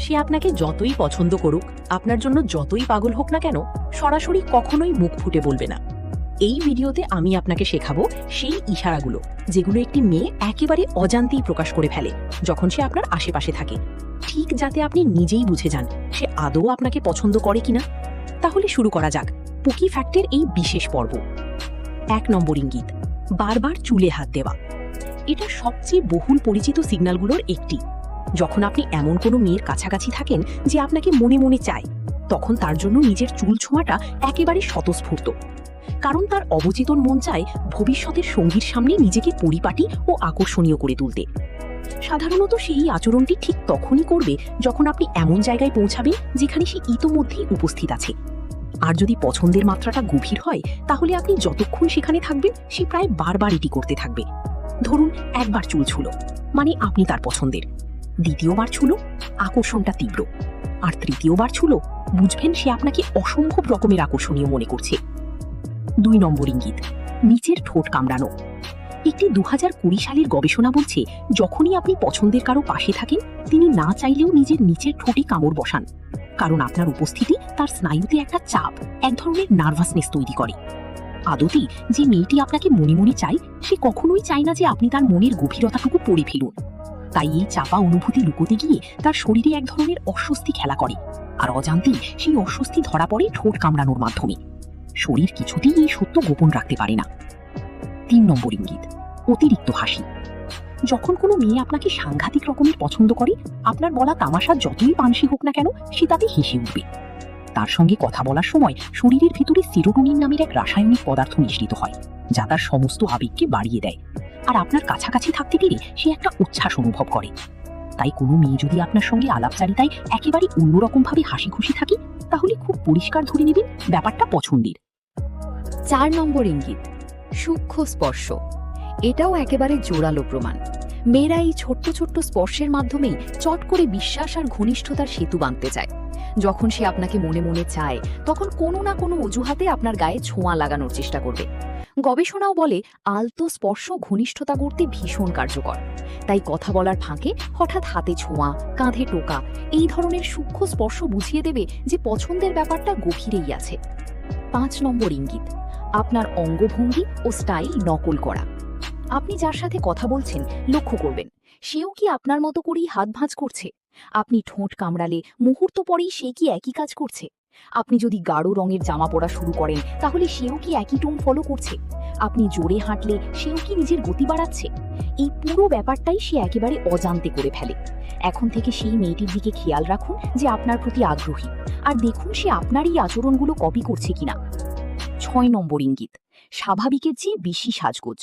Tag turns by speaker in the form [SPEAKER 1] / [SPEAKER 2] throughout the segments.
[SPEAKER 1] সে আপনাকে যতই পছন্দ করুক, আপনার জন্য যতই পাগল হোক না কেন, সরাসরি কখনোই মুখ ফুটে বলবে না। এই ভিডিওতে আমি আপনাকে শেখাবো সেই ইশারাগুলো, যেগুলো একটি মেয়ে একেবারে অজান্তেই প্রকাশ করে ফেলে যখন সে আপনার আশেপাশে থাকে, ঠিক যাতে আপনি নিজেই বুঝে যান সে আদৌ আপনাকে পছন্দ করে কিনা। তাহলে শুরু করা যাক পুকি ফ্যাক্টের এই বিশেষ পর্ব। 1 নম্বর ইঙ্গিত, বারবার চুলে হাত দেওয়া। এটা সবচেয়ে বহুল পরিচিত সিগন্যালগুলোর একটি। যখন আপনি এমন কোনো মেয়ের কাছাকাছি থাকেন যে আপনাকে মনে মনে চায়, তখন তার জন্য নিজের চুল ছোঁয়াটা একেবারে স্বতঃস্ফূর্ত। কারণ তার অবচেতন মন চায় ভবিষ্যতের সঙ্গীর সামনে নিজেকে পরিপাটি ও আকর্ষণীয় করে তুলতে। সাধারণত সেই আচরণটি ঠিক তখনই করবে যখন আপনি এমন জায়গায় পৌঁছাবেন যেখানে সে ইতোমধ্যেই উপস্থিত আছে। আর যদি পছন্দের মাত্রাটা গভীর হয়, তাহলে আপনি যতক্ষণ সেখানে থাকবেন সে প্রায় বারবার এটি করতে থাকবে। ধরুন, একবার চুল ছুঁলো, মানে আপনি তার পছন্দের। দ্বিতীয়বার ছুঁলো, আকর্ষণটা তীব্র। আর তৃতীয়বার ছুঁলো, বুঝবেন সে আপনাকে অসম্ভব রকমের আকর্ষণীয় মনে করছে। 2 নম্বর ইঙ্গিত, নিচের ঠোঁট কামড়ানো। একটি 2020 সালের গবেষণা বলছে, যখনই আপনি পছন্দের কারো পাশে থাকেন, তিনি না চাইলেও নিজের নিচের ঠোঁটে কামড় বসান। কারণ আপনার উপস্থিতি তার স্নায়ুতে একটা চাপ, এক ধরনের নার্ভাসনেস তৈরি করে। আদতে যে মেয়েটি আপনাকে মনে মনে চায়, সে কখনোই চায় না যে আপনি তার মনের গভীরতাটুকু পড়ে ফেলুন। তাই এই চাপা অনুভূতি লুকোতে গিয়ে তার শরীরে এক ধরনের অস্বস্তি খেলা করে, আর অজান্তেই সেই অস্বস্তি ধরা পড়ে ঠোঁট কামড়ানোর মাধ্যমে। শরীর কিছুতেই এই সত্য গোপন রাখতে পারে না। 3 নম্বর ইঙ্গিত, অতিরিক্ত হাসি। যখন কোনো মেয়ে আপনাকে সাংঘাতিক রকমের পছন্দ করে, আপনার বলা তামাশা যতই পানসি হোক না কেন, সে তাতে হেসে উঠবে। তার সঙ্গে কথা বলার সময় শরীরের ভিতরে সেরোটোনিন নামের এক রাসায়নিক পদার্থ মিশ্রিত হয়, যা তার সমস্ত আবেগকে বাড়িয়ে দেয়। আর আপনার কাছাকাছি থাকতে পেরে সে একটা উচ্ছ্বাস অনুভব করে। তাই কোনো মেয়ে যদি আপনার সঙ্গে আলাপচারিতায় একেবারে অন্যরকমভাবে হাসি খুশি থাকে, তাহলে খুব পরিষ্কার ধরে নেবেন ব্যাপারটা পছন্দের।
[SPEAKER 2] 4 নম্বর ইঙ্গিত, সূক্ষ্ম স্পর্শ। এটাও একেবারে জোরালো প্রমাণ। মেয়েরা এই ছোট্ট ছোট্ট স্পর্শের মাধ্যমেই চট করে বিশ্বাস আর ঘনিষ্ঠতার সেতু বাঁধতে চায়। যখন সে আপনাকে মনে মনে চায়, তখন কোনো না কোনো অজুহাতে আপনার গায়ে ছোঁয়া লাগানোর চেষ্টা করবে। গবেষণাও বলে, আলতো স্পর্শ ঘনিষ্ঠতা করতে ভীষণ কার্যকর। তাই কথা বলার ফাঁকে হঠাৎ হাতে ছোঁয়া, কাঁধে টোকা, এই ধরনের সূক্ষ্ম স্পর্শ বুঝিয়ে দেবে যে পছন্দের ব্যাপারটা গভীরেই আছে। 5 নম্বর ইঙ্গিত, আপনার অঙ্গভঙ্গি ও স্টাইল নকল করা। আপনি যার সাথে কথা বলছেন, লক্ষ্য করবেন সেও কি আপনার মতো করেই হাত ভাঁজ করছে। আপনি ঠোঁট কামড়ালে মুহূর্ত পরেই সে কি একই কাজ করছে। আপনি যদি গাঢ় রঙের জামা পরা শুরু করেন, তাহলে সেও কি একই টোন ফলো করছে। আপনি জোরে হাঁটলে সেও কি নিজের গতি বাড়াচ্ছে। এই পুরো ব্যাপারটাই সে একেবারে অজান্তে করে ফেলে। এখন থেকে সেই মেয়েটির দিকে খেয়াল রাখুন যে আপনার প্রতি আগ্রহী, আর দেখুন সে আপনার এই আচরণগুলো কপি করছে কিনা। 6 নম্বর ইঙ্গিত, স্বাভাবিকের চেয়ে বেশি সাজগোজ।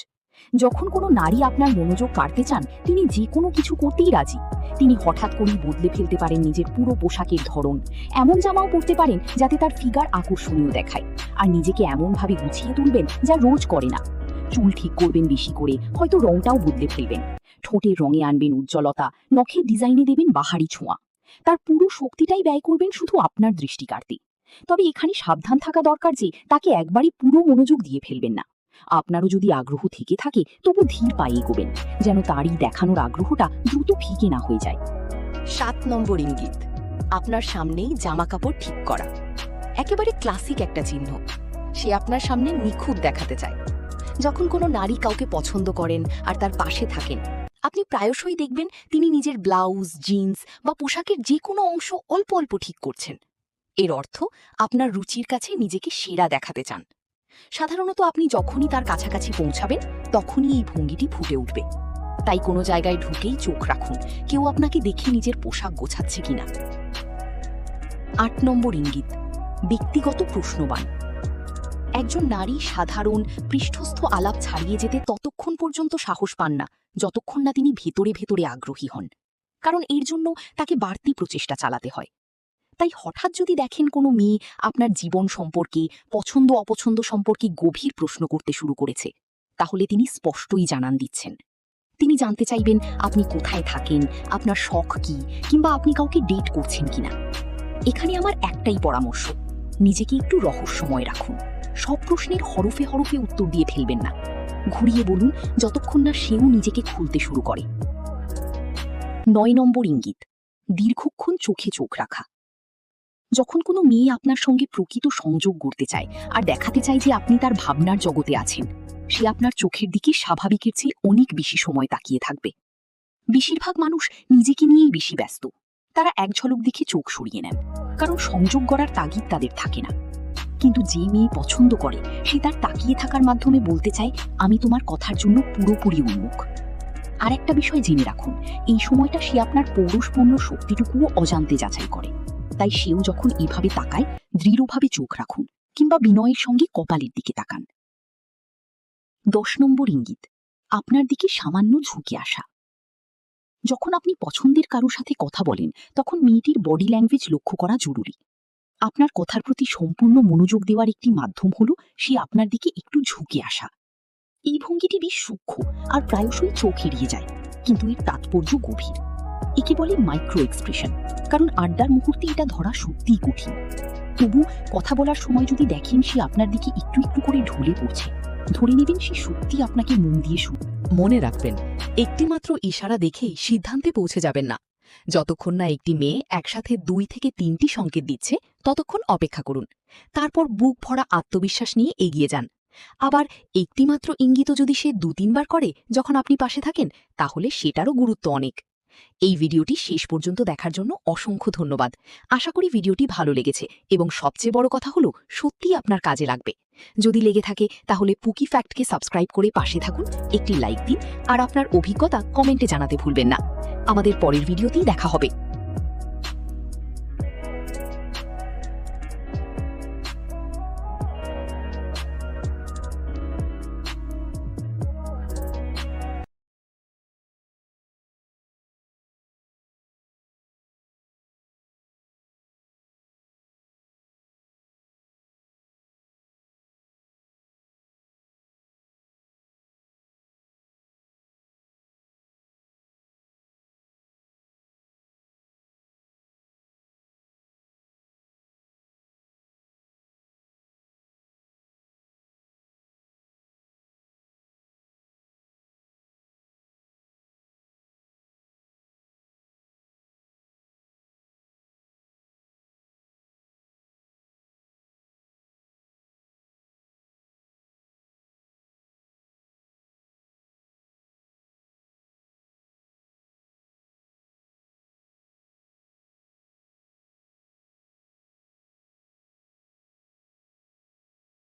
[SPEAKER 2] যখন কোনো নারী আপনার মনোযোগ কাড়তে চান, তিনি যে কোনো কিছু করতেই রাজি। তিনি হঠাৎ করেই বদলে ফেলতে পারেন নিজের পুরো পোশাকের ধরন, এমন জামাও পরতে পারেন যাতে তার ফিগার আকর্ষণীয় দেখায়, আর নিজেকে এমনভাবে গুছিয়ে তুলবেন যা রোজ করে না। চুল ঠিক করবেন বেশি করে, হয়তো রংটাও বদলে ফেলবেন। ঠোঁটের রঙে আনবেন উজ্জ্বলতা, নখের ডিজাইনে দেবেন বাহারি ছোঁয়া। তার পুরো শক্তিটাই ব্যয় করবেন শুধু আপনার দৃষ্টি কাড়তে। তবে এখানে সাবধান থাকা দরকার যে তাকে একবারই পুরো মনোযোগ দিয়ে ফেলবেন না। আপনারও যদি আগ্রহ থেকে থাকে, তবু ধীর পায়ে এগোবেন, যেন তারই দেখানোর আগ্রহটা দ্রুত ফিকে না হয়ে যায়।
[SPEAKER 1] 7 নম্বর ইঙ্গিত, আপনার সামনেই জামা কাপড় ঠিক করা। একেবারে ক্লাসিক একটা চিহ্ন। সে আপনার সামনে নিখুঁত দেখাতে চায়। যখন কোনো নারী কাউকে পছন্দ করেন আর তার পাশে থাকেন, আপনি প্রায়শই দেখবেন তিনি নিজের ব্লাউজ, জিন্স বা পোশাকের যে কোনো অংশ অল্প অল্প ঠিক করছেন। এর অর্থ আপনার রুচির কাছে নিজেকে সেরা দেখাতে চান। সাধারণত আপনি যখনই তার কাছাকাছি পৌঁছাবেন, তখনই এই ভঙ্গিটি ফুটে উঠবে। তাই কোনো জায়গায় ঢুকেই চোখ রাখুন কেউ আপনাকে দেখে নিজের পোশাক গোছাচ্ছে কিনা। 8 নম্বর ইঙ্গিত, ব্যক্তিগত প্রশ্নবাণ। একজন নারী সাধারণ পৃষ্ঠস্থ আলাপ ছাড়িয়ে যেতে ততক্ষণ পর্যন্ত সাহস পান না, যতক্ষণ না তিনি ভেতরে ভেতরে আগ্রহী হন। কারণ এর জন্য তাকে বাড়তি প্রচেষ্টা চালাতে হয়। তাই হঠাৎ যদি দেখেন কোনো মেয়ে আপনার জীবন সম্পর্কে, পছন্দ অপছন্দ সম্পর্কে গভীর প্রশ্ন করতে শুরু করেছে, তাহলে তিনি স্পষ্টই জানান দিচ্ছেন। তিনি জানতে চাইবেন আপনি কোথায় থাকেন, আপনার শখ কি, কিংবা আপনি কাউকে ডেট করছেন কিনা। এখানে আমার একটাই পরামর্শ, নিজেকে একটু রহস্যময় রাখুন। সব প্রশ্নের হরফে হরফে উত্তর দিয়ে ফেলবেন না। ঘুরিয়ে বলুন যতক্ষণ না সেও নিজেকে খুলতে শুরু করে। 9 নম্বর ইঙ্গিত, দীর্ঘক্ষণ তখন চোখে চোখ রাখা। যখন কোনো মেয়ে আপনার সঙ্গে প্রকৃত সংযোগ গড়তে চায় আর দেখাতে চায় যে আপনি তার ভাবনার জগতে আছেন, সে আপনার চোখের দিকে স্বাভাবিকের চেয়ে অনেক বেশি সময় তাকিয়ে থাকবে। বেশিরভাগ মানুষ নিজেকে নিয়েই বেশি ব্যস্ত। তারা এক ঝলক দেখে চোখ সরিয়ে নেন, কারণ সংযোগ গড়ার তাগিদ তাদের থাকে না। কিন্তু যে মেয়ে পছন্দ করে, সে তার তাকিয়ে থাকার মাধ্যমে বলতে চায়, আমি তোমার কথার জন্য পুরোপুরি উন্মুখ। আর একটা বিষয় জেনে রাখুন, এই সময়টা সে আপনার পৌরুষপূর্ণ শক্তিটুকুও অজান্তে যাচাই করে। তাই সেও যখন এভাবে তাকায়, দৃঢ়ভাবে চোখ রাখুন কিংবা বিনয়ের সঙ্গে কপালের দিকে তাকান। 10 নম্বর ইঙ্গিত, আপনার দিকে সামান্য ঝুঁকে আসা। যখন আপনি পছন্দের কারোর সাথে কথা বলেন, তখন মেয়েটির বডি ল্যাঙ্গুয়েজ লক্ষ্য করা জরুরি। আপনার কথার প্রতি সম্পূর্ণ মনোযোগ দেওয়ার একটি মাধ্যম হলো সে আপনার দিকে একটু ঝুঁকে আসা। এই ভঙ্গিটি বেশ সূক্ষ্ম আর প্রায়শই চোখ এড়িয়ে যায়, কিন্তু এর তাৎপর্য গভীর। একে বলে মাইক্রো এক্সপ্রেশন, কারণ আড্ডার মুহূর্তে এটা ধরা সত্যিই কঠিন। তবু কথা বলার সময় যদি দেখেন সে আপনার দিকে একটু একটু করে ঢলে পড়ছে, ধরে নেবেন সে সত্যি আপনাকে মন দিয়ে শুনছে।
[SPEAKER 3] মনে রাখবেন, একটিমাত্র ইশারা দেখেই সিদ্ধান্তে পৌঁছে যাবেন না। যতক্ষণ না একটি মেয়ে একসাথে 2 থেকে 3টি সংকেত দিচ্ছে, ততক্ষণ অপেক্ষা করুন। তারপর বুক ভরা আত্মবিশ্বাস নিয়ে এগিয়ে যান। আবার একটিমাত্র ইঙ্গিতও যদি সে 2-3 বার করে যখন আপনি পাশে থাকেন, তাহলে সেটারও গুরুত্ব অনেক। এই ভিডিওটি শেষ পর্যন্ত দেখার জন্য অসংখ্য ধন্যবাদ। আশা করি ভিডিওটি ভালো লেগেছে এবং সবচেয়ে বড় কথা হলো সত্যিই আপনার কাজে লাগবে। যদি লেগে থাকে তাহলে পুকি ফ্যাক্টকে সাবস্ক্রাইব করে পাশে থাকুন, একটি লাইক দিন আর আপনার অভিজ্ঞতা কমেন্টে জানাতে ভুলবেন না। আমাদের পরের ভিডিওতেই দেখা হবে।